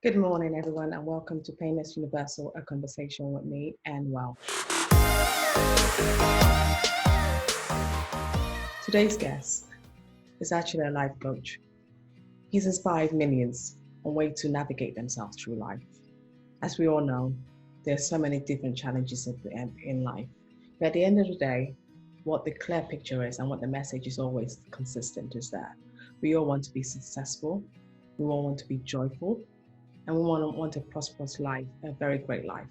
Good morning, everyone, and welcome to Painless Universal, a conversation with me, Anne Welsh. Today's guest is actually a life coach. He's inspired millions on way to navigate themselves through life. As we all know, there are so many different challenges in life. But at the end of the day, what the clear picture is and what the message is always consistent is that we all want to be successful, we all want to be joyful, and we want a prosperous life, a very great life.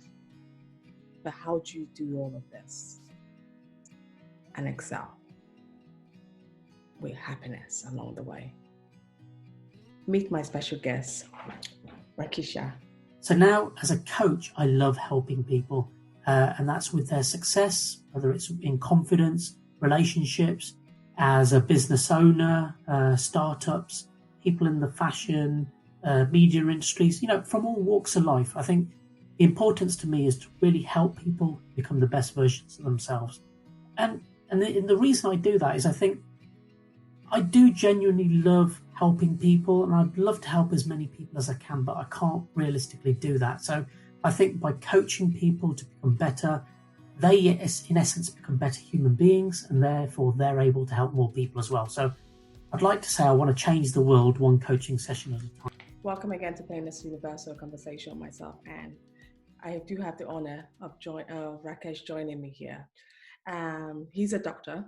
But how do you do all of this and excel with happiness along the way? Meet my special guest, Rakisha. So now, as a coach, I love helping people, and that's with their success, whether it's in confidence, relationships, as a business owner, startups, people in the fashion, media industries, from all walks of life. I think the importance to me is to really help people become the best versions of themselves. And the reason I do that is I think I do genuinely love helping people, and I'd love to help as many people as I can, but I can't realistically do that. So I think by coaching people to become better, they in essence become better human beings, and therefore they're able to help more people as well. So I'd like to say I want to change the world one coaching session at a time. Welcome again to Painless Universal Conversation with myself, Anne. I do have the honor of Rakesh joining me here. He's a doctor,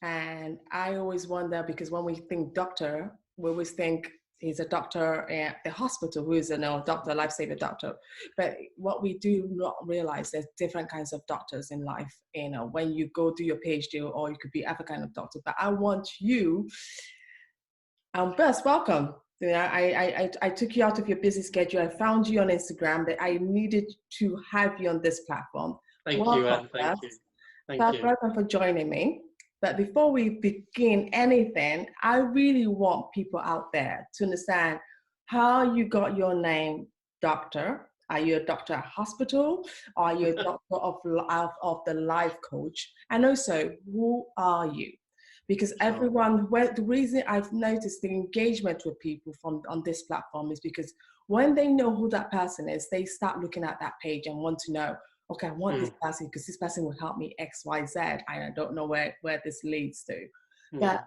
and I always wonder, because when we think doctor, we always think he's a doctor at the hospital who is a doctor, lifesaver doctor. But what we do not realize, there's different kinds of doctors in life. When you go do your PhD, or you could be other kind of doctor. But I want you, first, welcome. I took you out of your busy schedule. I found you on Instagram, but I needed to have you on this platform. Thank you, Anne. Thank you. Welcome for joining me. But before we begin anything, I really want people out there to understand how you got your name, doctor. Are you a doctor at hospital? Are you a doctor of the life coach? And also, who are you? Because the reason I've noticed the engagement with people on this platform is because when they know who that person is, they start looking at that page and want to know, okay, I want this person because this person will help me X, Y, Z. I don't know where this leads to. But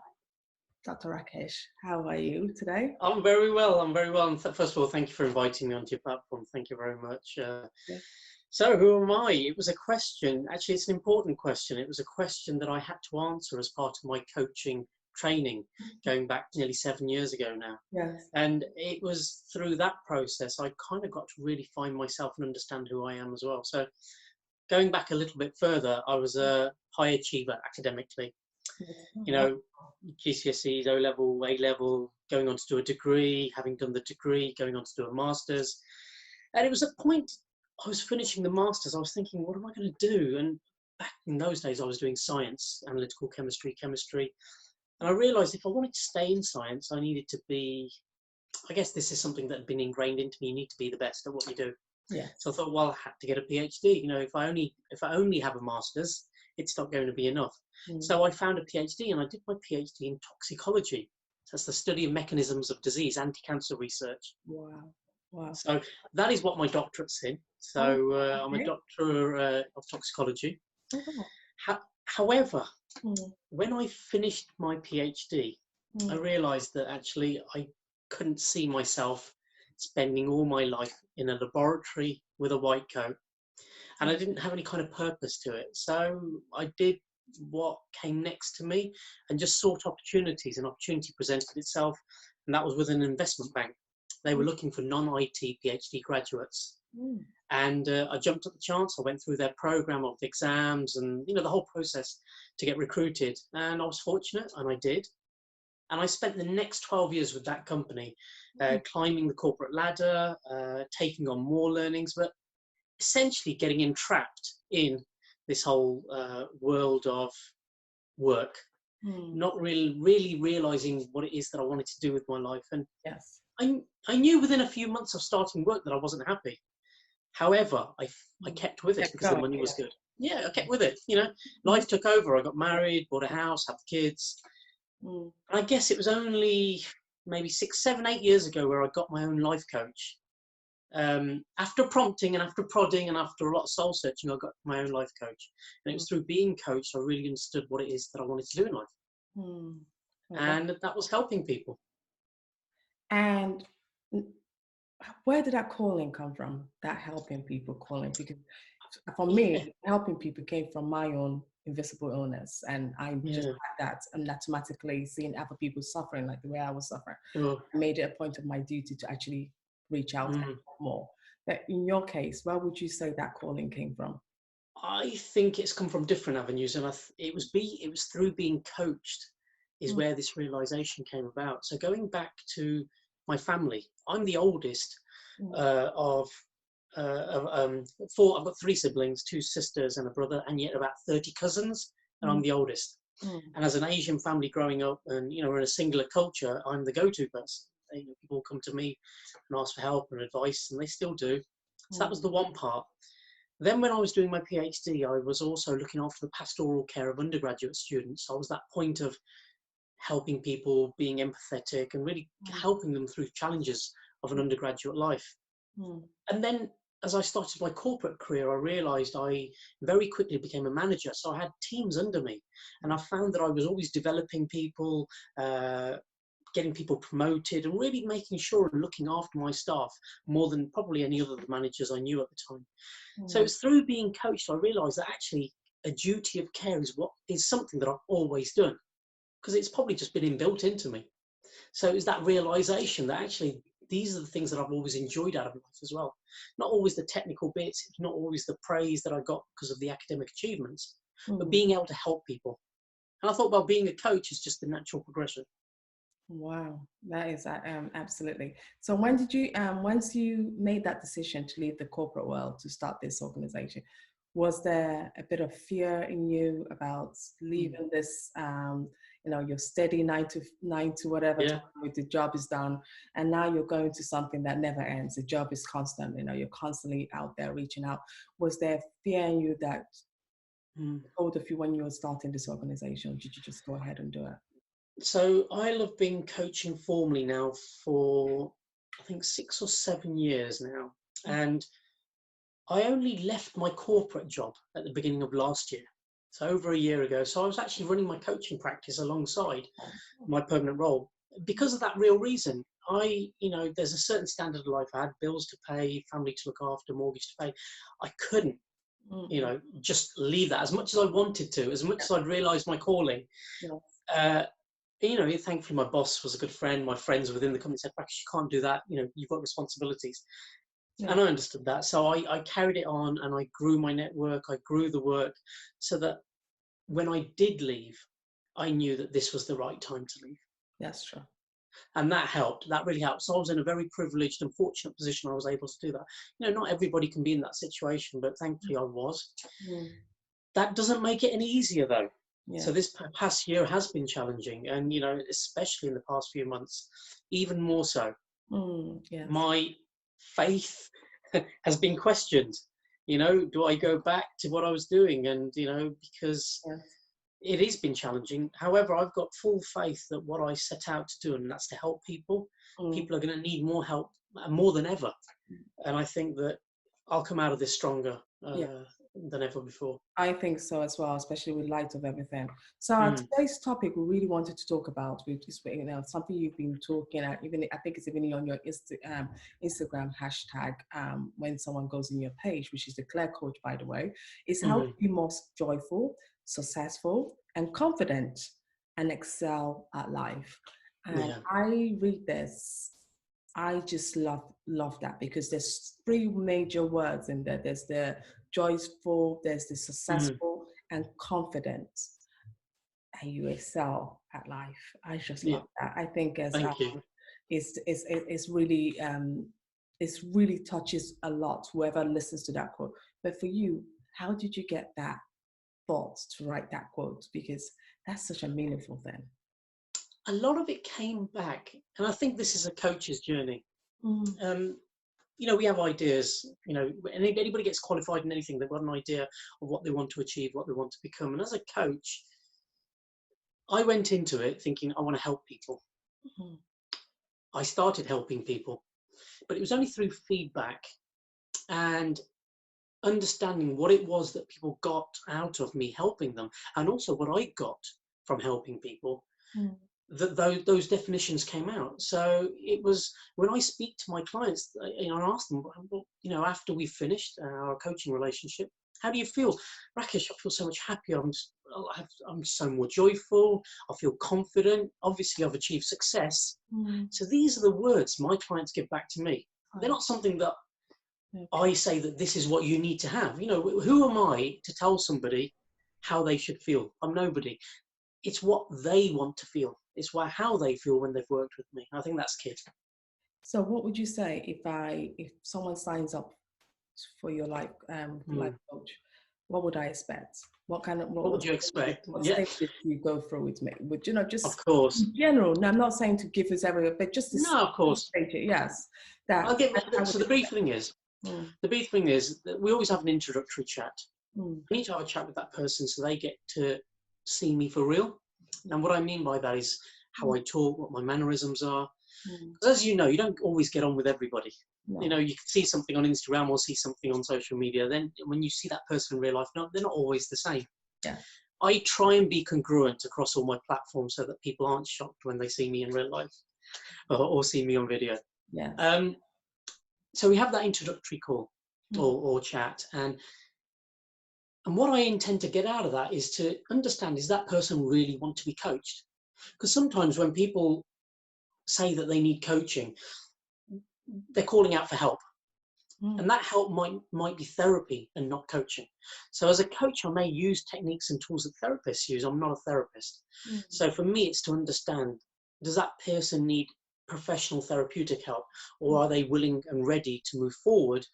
Dr. Rakish, how are you today? I'm very well. And first of all, thank you for inviting me onto your platform. Thank you very much. So who am I? It was a question. Actually, it's an important question. It was a question that I had to answer as part of my coaching training, going back nearly 7 years ago now. Yes. And it was through that process I kind of got to really find myself and understand who I am as well. So going back a little bit further, I was a high achiever academically. GCSEs, O-level, A-level, going on to do a degree, having done the degree, going on to do a master's. And it was a point I was finishing the master's, I was thinking, what am I going to do? And back in those days, I was doing science, analytical chemistry. And I realized if I wanted to stay in science, I needed to be, I guess this is something that had been ingrained into me, you need to be the best at what you do. Yeah. So I thought, well, I had to get a PhD. If I only have a master's, it's not going to be enough. So I found a PhD, and I did my PhD in toxicology. So that's the study of mechanisms of disease, anti-cancer research. Wow. So that is what my doctorate's in. So I'm a doctor of toxicology. However, when I finished my PhD, I realized that actually I couldn't see myself spending all my life in a laboratory with a white coat, and I didn't have any kind of purpose to it. So I did what came next to me and just sought opportunities. An opportunity presented itself, and that was with an investment bank. They were looking for non-IT PhD graduates. And I jumped at the chance. I went through their program of exams and, the whole process to get recruited. And I was fortunate, and I did. And I spent the next 12 years with that company, climbing the corporate ladder, taking on more learnings, but essentially getting entrapped in this whole world of work, not really realizing what it is that I wanted to do with my life. And yes. I knew within a few months of starting work that I wasn't happy. However, I kept with it because the money was good. Yeah, I kept with it. Life took over. I got married, bought a house, had kids. And I guess it was only maybe 6, 7, 8 years ago where I got my own life coach. After prompting and after prodding and after a lot of soul searching, I got my own life coach. And it was through being coached I really understood what it is that I wanted to do in life. Okay. And that was helping people. And where did that calling come from? That helping people calling? Because for me, helping people came from my own invisible illness, and I just had that, and automatically seeing other people suffering like the way I was suffering, I made it a point of my duty to actually reach out and help more. But in your case, where would you say that calling came from? I think it's come from different avenues, and it was through being coached is where this realization came about. So going back to my family, I'm the oldest of four. I've got 3 siblings, 2 sisters and a brother, and yet about 30 cousins, and I'm the oldest. And as an Asian family growing up, and we're in a singular culture, I'm the go-to person. People come to me and ask for help and advice, and they still do. So that was the one part. Then when I was doing my PhD, I was also looking after the pastoral care of undergraduate students. So I was that point of helping people, being empathetic, and really helping them through challenges of an undergraduate life. And then as I started my corporate career, I realized I very quickly became a manager. So I had teams under me, and I found that I was always developing people, getting people promoted, and really making sure and looking after my staff more than probably any other managers I knew at the time. So it's through being coached I realized that actually a duty of care is something that I've always done, because it's probably just been inbuilt into me. So it was that realization that actually these are the things that I've always enjoyed out of life as well. Not always the technical bits, not always the praise that I got because of the academic achievements, but being able to help people. And I thought, well, being a coach is just the natural progression. Wow, that is absolutely. So when did you, once you made that decision to leave the corporate world to start this organization, was there a bit of fear in you about leaving this, your steady 9 to whatever time the job is done, and now you're going to something that never ends? The job is constant, you're constantly out there reaching out. Was there fear in you that told of you when you were starting this organization? Or did you just go ahead and do it? So I have been coaching formally now for, I think, 6 or 7 years now. And I only left my corporate job at the beginning of last year, so over a year ago. So I was actually running my coaching practice alongside my permanent role because of that real reason. There's a certain standard of life. I had bills to pay, family to look after, mortgage to pay. I couldn't, just leave that as much as I wanted to, as much as I'd realized my calling. Thankfully my boss was a good friend. My friends within the company said, Rakish, you can't do that. You've got responsibilities. And I understood that. So I carried it on, and I grew my network. I grew the work so that when I did leave, I knew that this was the right time to leave. That's true. And that helped. That really helped. So I was in a very privileged and fortunate position. I was able to do that. Not everybody can be in that situation, but thankfully I was. That doesn't make it any easier, though. So this past year has been challenging, and especially in the past few months, even more so. My faith has been questioned. Do I go back to what I was doing? And because it has been challenging. However, I've got full faith that what I set out to do, and that's to help people. People are going to need more help, more than ever. And I think that I'll come out of this stronger than ever before. I think so as well, especially with light of everything. So today's topic we really wanted to talk about, which is something you've been talking at, even I think it's even on your Instagram hashtag, when someone goes in your page, which is the Claire Coach, by the way, is how to be more joyful, successful, and confident, and excel at life. And I read this, I just love that, because there's 3 major words in there. There's the joyful, there's the successful, and confident, and you excel at life. I just love that. I think it's really touches a lot whoever listens to that quote. But for you, how did you get that thought to write that quote? Because that's such a meaningful thing. A lot of it came back, and I think this is a coach's journey. We have ideas, anybody gets qualified in anything, they've got an idea of what they want to achieve, what they want to become. And as a coach, I went into it thinking, I want to help people. I started helping people. But it was only through feedback and understanding what it was that people got out of me helping them, and also what I got from helping people, that those definitions came out. So it was when I speak to my clients, I ask them, well, after we finished our coaching relationship, how do you feel? Rakish, I feel so much happier. I'm so more joyful. I feel confident. Obviously, I've achieved success. So these are the words my clients give back to me. They're not something that I say that this is what you need to have. Who am I to tell somebody how they should feel? I'm nobody. It's what they want to feel. It's how they feel when they've worked with me. I think that's key. So what would you say if someone signs up for your life coach? What would I expect? What would you expect? What stages do you go through with me? Would just of course in general? No, I'm not saying to give us everything, but just no, of course. Yes. I'll give it. So the brief thing is, that we always have an introductory chat. I need to have a chat with that person so they get to see me for real. And what I mean by that is how I talk, what my mannerisms are. Because as you know, you don't always get on with everybody. No. You can see something on Instagram or see something on social media. Then when you see that person in real life, they're not always the same. Yeah. I try and be congruent across all my platforms so that people aren't shocked when they see me in real life or see me on video. Yeah. So we have that introductory call or chat. And what I intend to get out of that is to understand, is that person really want to be coached? Because sometimes when people say that they need coaching, they're calling out for help. And that help might be therapy and not coaching. So as a coach, I may use techniques and tools that therapists use. I'm not a therapist. So for me, it's to understand, does that person need professional therapeutic help, or are they willing and ready to move forward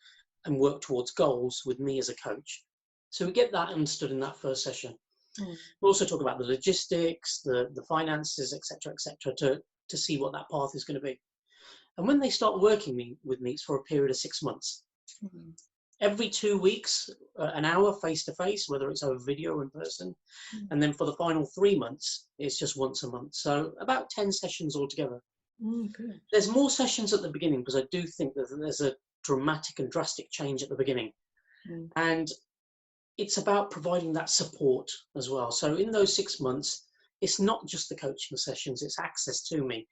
and work towards goals with me as a coach? So we get that understood in that first session. We also talk about the logistics, the finances, etc., to see what that path is going to be. And when they start working with me, it's for a period of 6 months. Every 2 weeks, an hour face-to-face, whether it's over video or in person. And then for the final 3 months, it's just once a month. So about 10 sessions altogether. Good. There's more sessions at the beginning because I do think that there's a dramatic and drastic change at the beginning. And it's about providing that support as well. So in those 6 months, it's not just the coaching sessions, it's access to me.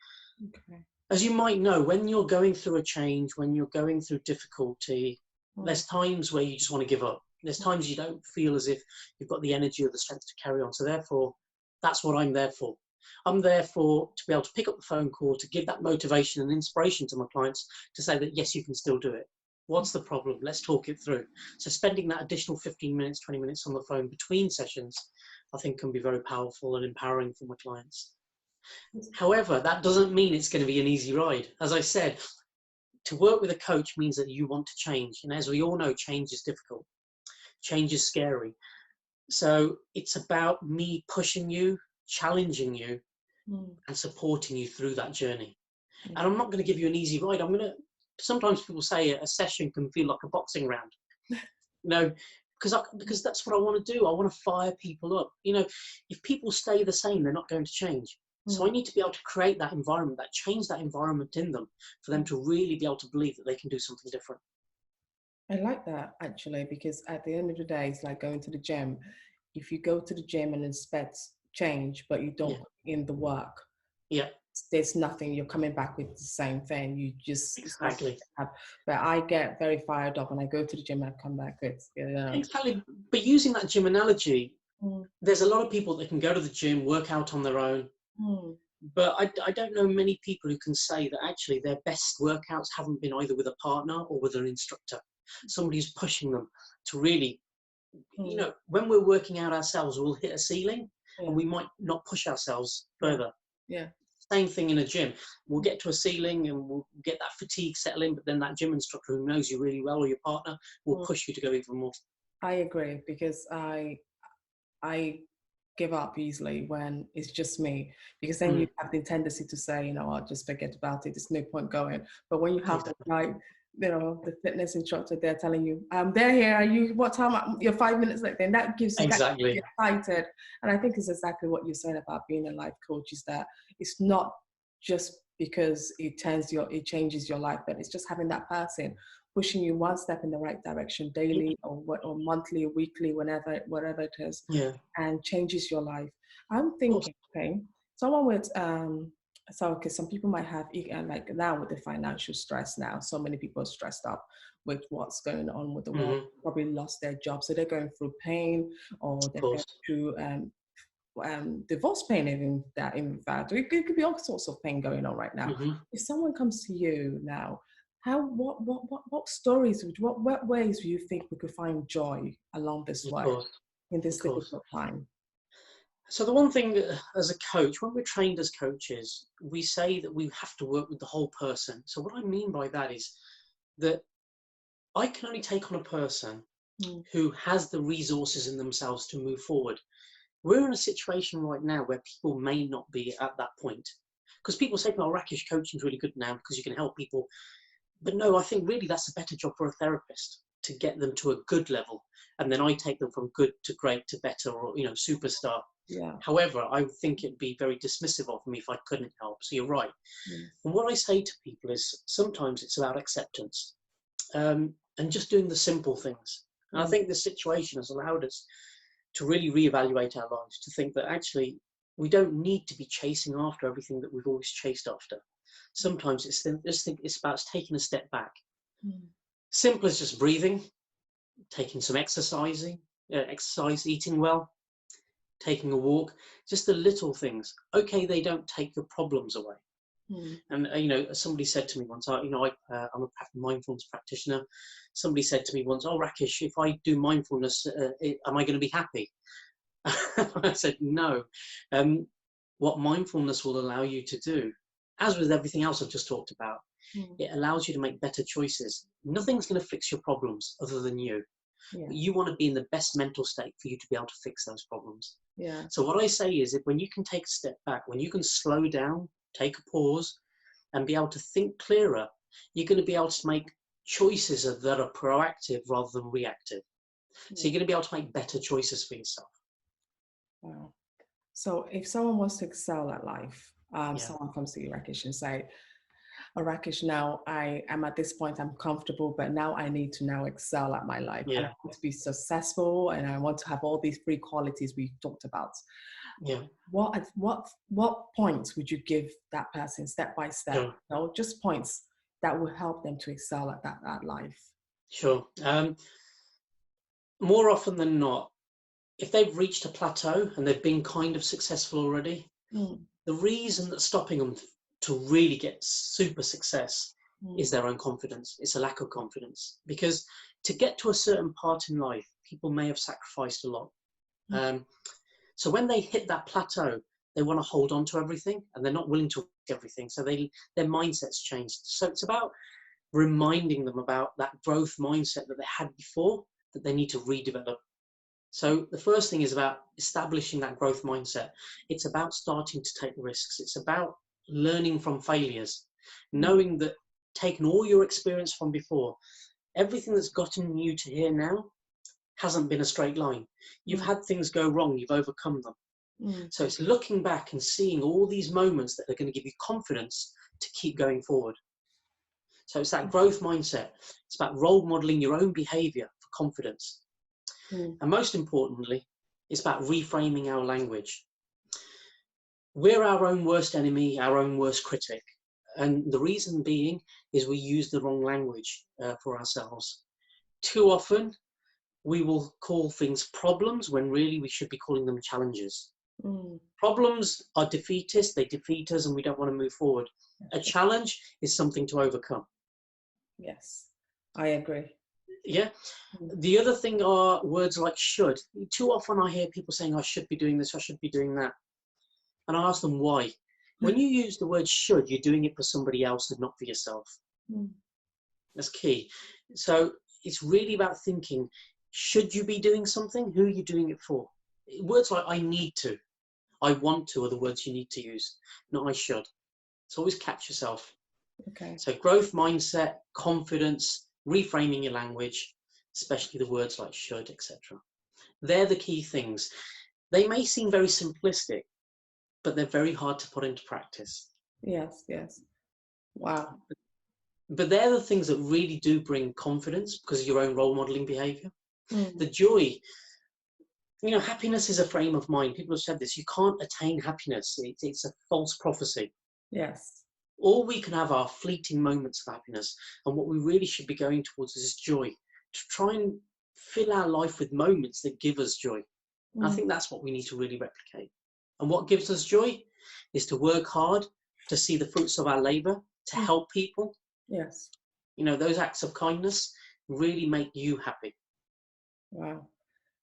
Okay. As you might know, when you're going through a change, when you're going through difficulty, there's times where you just want to give up. There's times you don't feel as if you've got the energy or the strength to carry on. So therefore, that's what I'm there for. I'm there to be able to pick up the phone call, to give that motivation and inspiration to my clients to say that, yes, you can still do it. What's the problem? Let's talk it through. So spending that additional 15 minutes, 20 minutes on the phone between sessions, I think can be very powerful and empowering for my clients. However, that doesn't mean it's going to be an easy ride. As I said, to work with a coach means that you want to change. And as we all know, change is difficult. Change is scary. So it's about me pushing you, challenging you, and supporting you through that journey. And I'm not going to give you an easy ride. Sometimes people say a session can feel like a boxing round. Because that's what I want to do. I want to fire people up. If people stay the same, they're not going to change. So I need to be able to create that environment, change that environment in them for them to really be able to believe that they can do something different. I like that, actually, because at the end of the day, it's like going to the gym. If you go to the gym and expect change, but you don't put in the work, there's nothing. You're coming back with the same thing. You just exactly. But I get very fired up when I go to the gym and I come back with exactly. But using that gym analogy, there's a lot of people that can go to the gym, work out on their own. But I don't know many people who can say that actually their best workouts haven't been either with a partner or with an instructor, somebody who's pushing them to really, when we're working out ourselves, we'll hit a ceiling and we might not push ourselves further. Yeah. Same thing in a gym. We'll get to a ceiling and we'll get that fatigue settle in, but then that gym instructor who knows you really well or your partner will push you to go even more. I agree, because I give up easily when it's just me, because then you have the tendency to say, I'll just forget about it. There's no point going. But when you have the fitness instructor there telling you, they're here. Are you? What time? You're 5 minutes late. Then that gives you exactly excited. And I think it's exactly what you're saying about being a life coach, is that it's not just because it changes your life. But it's just having that person pushing you one step in the right direction daily, or monthly or weekly, whatever it is, Yeah. and changes your life. I'm Of course. thinking, okay, someone with so okay, some people might have, like now with the financial stress now, so many people are stressed up with what's going on with the world, probably lost their job, so they're going through pain, or Of they're going course. through divorce pain, even that, in fact it could be all sorts of pain going on right now. If someone comes to you now, what stories what ways do you think we could find joy along this Of way course. in this Of course. difficult time? So the one thing as a coach, when we're trained as coaches, we say that we have to work with the whole person. So what I mean by that is that I can only take on a person who has the resources in themselves to move forward. We're in a situation right now where people may not be at that point. Because people say, oh, Rakish, coaching is really good now because you can help people. But no, I think really that's a better job for a therapist, to get them to a good level. And then I take them from good to great to better, or, superstar. Yeah. However, I think it'd be very dismissive of me if I couldn't help. So you're right. And what I say to people is sometimes it's about acceptance, and just doing the simple things. And I think this situation has allowed us to really reevaluate our lives, to think that actually we don't need to be chasing after everything that we've always chased after. Sometimes it's about taking a step back. Simple as just breathing, taking some exercise, eating well, taking a walk, just the little things. Okay, they don't take your problems away. And somebody said to me once, I'm a mindfulness practitioner. Somebody said to me once, oh, Rakish, if I do mindfulness, am I going to be happy? I said, no. What mindfulness will allow you to do, as with everything else I've just talked about, it allows you to make better choices. Nothing's going to fix your problems other than you. Yeah. You want to be in the best mental state for you to be able to fix those problems. Yeah. So what I say is that when you can take a step back, when you can slow down, take a pause, and be able to think clearer, you're going to be able to make choices that are proactive rather than reactive. So you're going to be able to make better choices for yourself. Wow. So if someone wants to excel at life, someone comes to you, Rakish, and say, oh, Rakish, now I am at this point, I'm comfortable, but now I need to now excel at my life. And I want to be successful, and I want to have all these three qualities we talked about. Yeah. What points would you give that person step by step? Just points that will help them to excel at that life. Sure. More often than not, if they've reached a plateau and they've been kind of successful already, the reason that's stopping them to really get super success is their own confidence. It's a lack of confidence, because to get to a certain part in life, people may have sacrificed a lot. So when they hit that plateau, they want to hold on to everything, and they're not willing to risk everything. So their mindset's changed. So it's about reminding them about that growth mindset that they had before, that they need to redevelop. So the first thing is about establishing that growth mindset. It's about starting to take risks. It's about learning from failures, knowing that taking all your experience from before, everything that's gotten you to here now hasn't been a straight line. You've had things go wrong, you've overcome them. So it's looking back and seeing all these moments that are going to give you confidence to keep going forward. So it's that growth mindset. It's about role modeling your own behavior for confidence. And most importantly, it's about reframing our language. We're our own worst enemy, our own worst critic. And the reason being is we use the wrong language for ourselves. Too often, we will call things problems when really we should be calling them challenges. Problems are defeatist, they defeat us, and we don't want to move forward. A challenge is something to overcome. Yes, I agree. Yeah. The other thing are words like should. Too often I hear people saying, I should be doing this, I should be doing that. And I ask them why. When you use the word should, you're doing it for somebody else and not for yourself. That's key. So it's really about thinking, should you be doing something? Who are you doing it for? Words like I need to, I want to are the words you need to use, not I should. So always catch yourself. Okay. So growth mindset, confidence, reframing your language, especially the words like should, etc. They're the key things. They may seem very simplistic, but they're very hard to put into practice. Yes, yes. Wow. But they're the things that really do bring confidence because of your own role modeling behavior. Mm. The joy, happiness is a frame of mind. People have said this. You can't attain happiness. It's a false prophecy. Yes. All we can have are fleeting moments of happiness. And what we really should be going towards is joy, to try and fill our life with moments that give us joy. I think that's what we need to really replicate. And what gives us joy is to work hard, to see the fruits of our labor, to help people. Yes. Those acts of kindness really make you happy. Wow.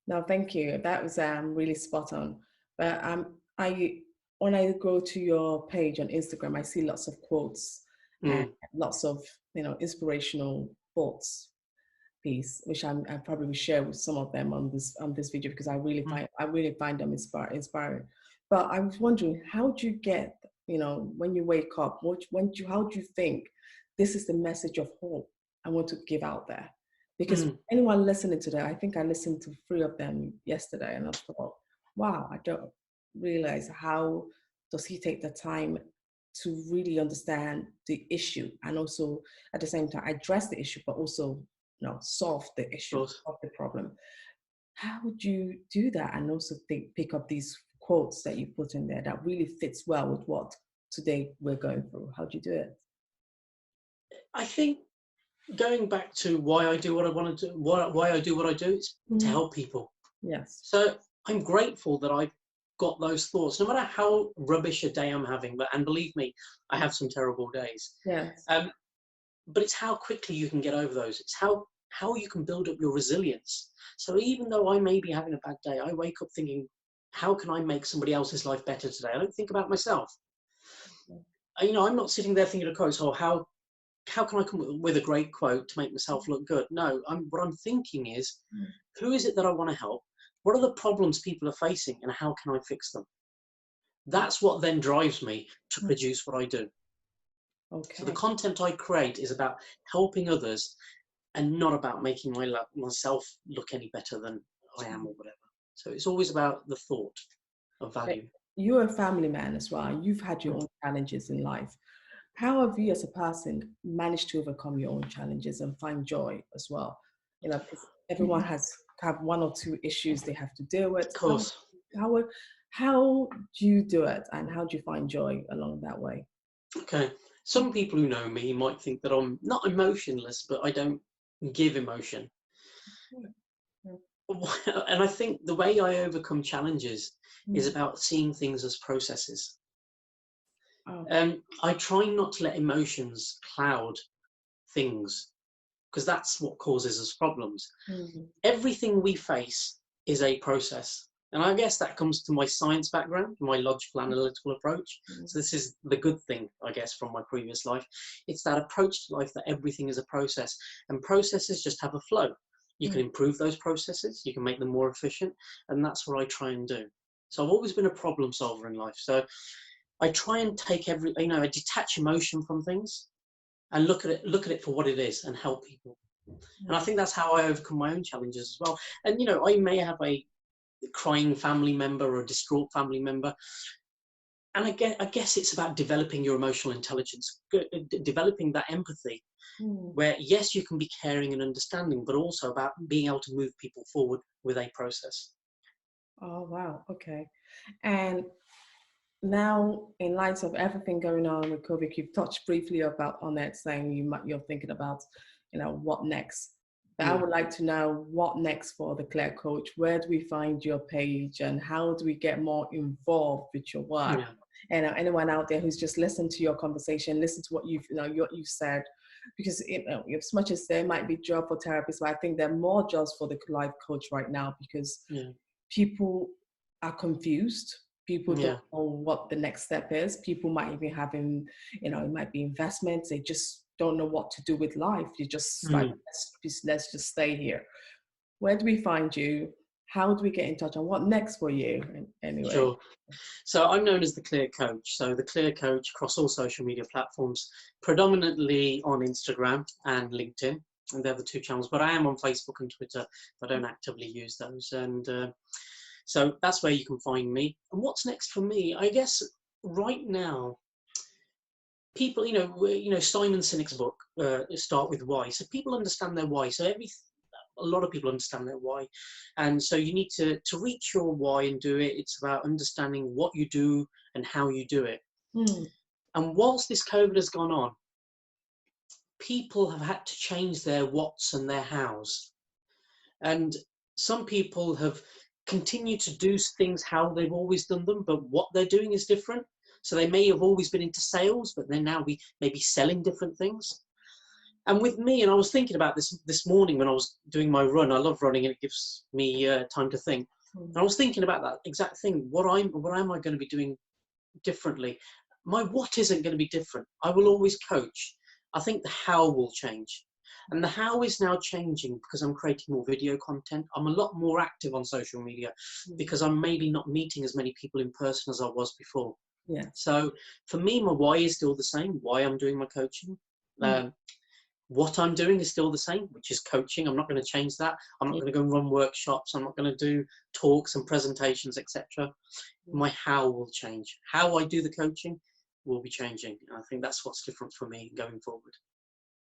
No, thank you. That was really spot on. But when I go to your page on Instagram, I see lots of quotes and lots of inspirational thoughts piece, which I probably will share with some of them on this video because I really find them inspiring. But I was wondering, how do you get when you wake up, how do you think this is the message of hope I want to give out there? Because anyone listening to that, I think I listened to 3 of them yesterday, and I thought, wow, I don't realize how does he take the time to really understand the issue and also at the same time address the issue, but also solve the issue, solve the problem. How would you do that and also pick up these quotes that you put in there that really fits well with what today we're going through? How do you do it? I think going back to why I do what I want to do, why I do what I do, is to help people. Yes. So I'm grateful that I've got those thoughts, no matter how rubbish a day I'm having. And believe me, I have some terrible days. Yes. But it's how quickly you can get over those. It's how you can build up your resilience. So even though I may be having a bad day, I wake up thinking, how can I make somebody else's life better today? I don't think about myself. I'm not sitting there thinking of quotes, or how can I come with a great quote to make myself look good? No, what I'm thinking is, who is it that I want to help? What are the problems people are facing, and how can I fix them? That's what then drives me to produce what I do. Okay. So the content I create is about helping others and not about making myself look any better than I am or whatever. So it's always about the thought of value. You're a family man as well. You've had your own challenges in life. How have you as a person managed to overcome your own challenges and find joy as well? Because everyone have 1 or 2 issues they have to deal with. Of course. How do you do it and how do you find joy along that way? Okay. Some people who know me might think that I'm not emotionless, but I don't give emotion. And I think the way I overcome challenges is about seeing things as processes. I try not to let emotions cloud things, because that's what causes us problems. Everything we face is a process. And I guess that comes to my science background, my logical analytical approach. So this is the good thing, I guess, from my previous life. It's that approach to life that everything is a process, and processes just have a flow. You can improve those processes, you can make them more efficient, and that's what I try and do. So I've always been a problem solver in life. So I try and take I detach emotion from things and look at it for what it is and help people. And I think that's how I overcome my own challenges as well. And, I may have a crying family member or a distraught family member. And I guess it's about developing your emotional intelligence, developing that empathy, where, yes, you can be caring and understanding, but also about being able to move people forward with a process. Oh, wow. Okay. And now, in light of everything going on with COVID, you've touched briefly on it, saying you're thinking about, what next. But I would like to know what next for the Clear Coach. Where do we find your page, and how do we get more involved with your work? Yeah. And anyone out there who's just listened to your conversation, listen to what you've said, because as much as there might be job for therapists, but I think there are more jobs for the life coach right now because people are confused. People don't know what the next step is. People might even have it might be investments. They just don't know what to do with life. You just like, let's just stay here. Where do we find you? How do we get in touch? And what next for you? Anyway. Sure. So I'm known as the Clear Coach. So the Clear Coach across all social media platforms, predominantly on Instagram and LinkedIn. And they're the 2 channels. But I am on Facebook and Twitter. But I don't actively use those. And so that's where you can find me. And what's next for me? I guess right now, people, Simon Sinek's book, Start With Why. So people understand their why. So a lot of people understand their why. And so you need to reach your why and do it. It's about understanding what you do and how you do it. And whilst this COVID has gone on, people have had to change their whats and their hows. And some people have continued to do things how they've always done them, but what they're doing is different. So they may have always been into sales, but they're now maybe selling different things. And with me, and I was thinking about this morning when I was doing my run. I love running, and it gives me time to think. And I was thinking about that exact thing. What am I going to be doing differently? My what isn't going to be different. I will always coach. I think the how will change. And the how is now changing because I'm creating more video content. I'm a lot more active on social media because I'm maybe not meeting as many people in person as I was before. Yeah. So for me, my why is still the same, why I'm doing my coaching. What I'm doing is still the same, which is coaching. I'm not going to change that. I'm not going to go and run workshops. I'm not going to do talks and presentations, etc. My how will change. How I do the coaching will be changing. And I think that's what's different for me going forward.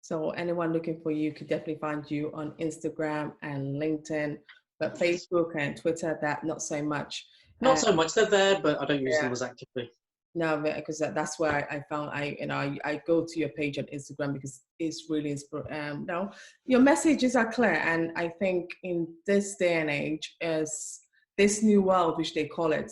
So anyone looking for you could definitely find you on Instagram and LinkedIn, but Facebook and Twitter, that not so much. Not so much. They're there, but I don't use them as actively. No, because that's where I found I go to your page on Instagram because it's really no, your messages are clear, and I think in this day and age, is this new world which they call it,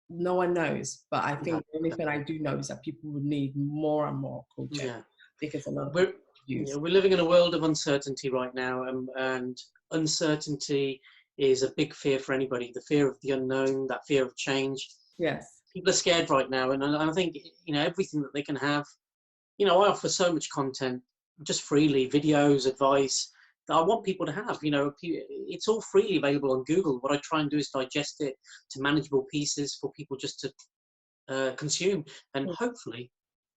no one knows. But I think the only thing I do know is that people would need more and more coaching because a lot of we're living in a world of uncertainty right now, and uncertainty is a big fear for anybody. The fear of the unknown, that fear of change. Yes. People are scared right now, and I think everything that they can have. I offer so much content just freely, videos, advice that I want people to have. It's all freely available on Google. What I try and do is digest it to manageable pieces for people just to consume and hopefully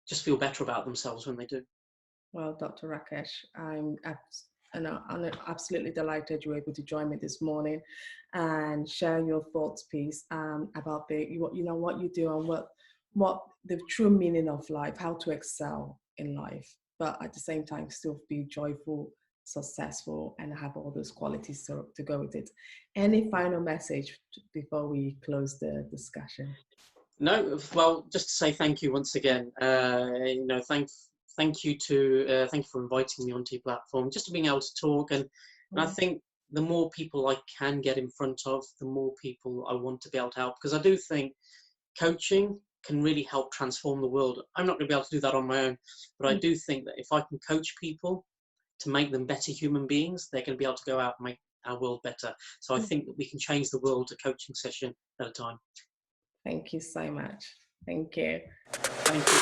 just feel better about themselves when they do. Well, Dr. Rakish, I'm absolutely delighted you were able to join me this morning and share your thoughts, please, about what you do and what the true meaning of life, how to excel in life, but at the same time still be joyful, successful, and have all those qualities to go with it. Any final message before we close the discussion? No, well, just to say thank you once again. Thank you for inviting me onto your platform, just to being able to talk. And I think the more people I can get in front of, the more people I want to be able to help, because I do think coaching can really help transform the world. I'm not going to be able to do that on my own, but I do think that if I can coach people to make them better human beings, they're going to be able to go out and make our world better. So I think that we can change the world a coaching session at a time. Thank you so much. Thank you. Thank you.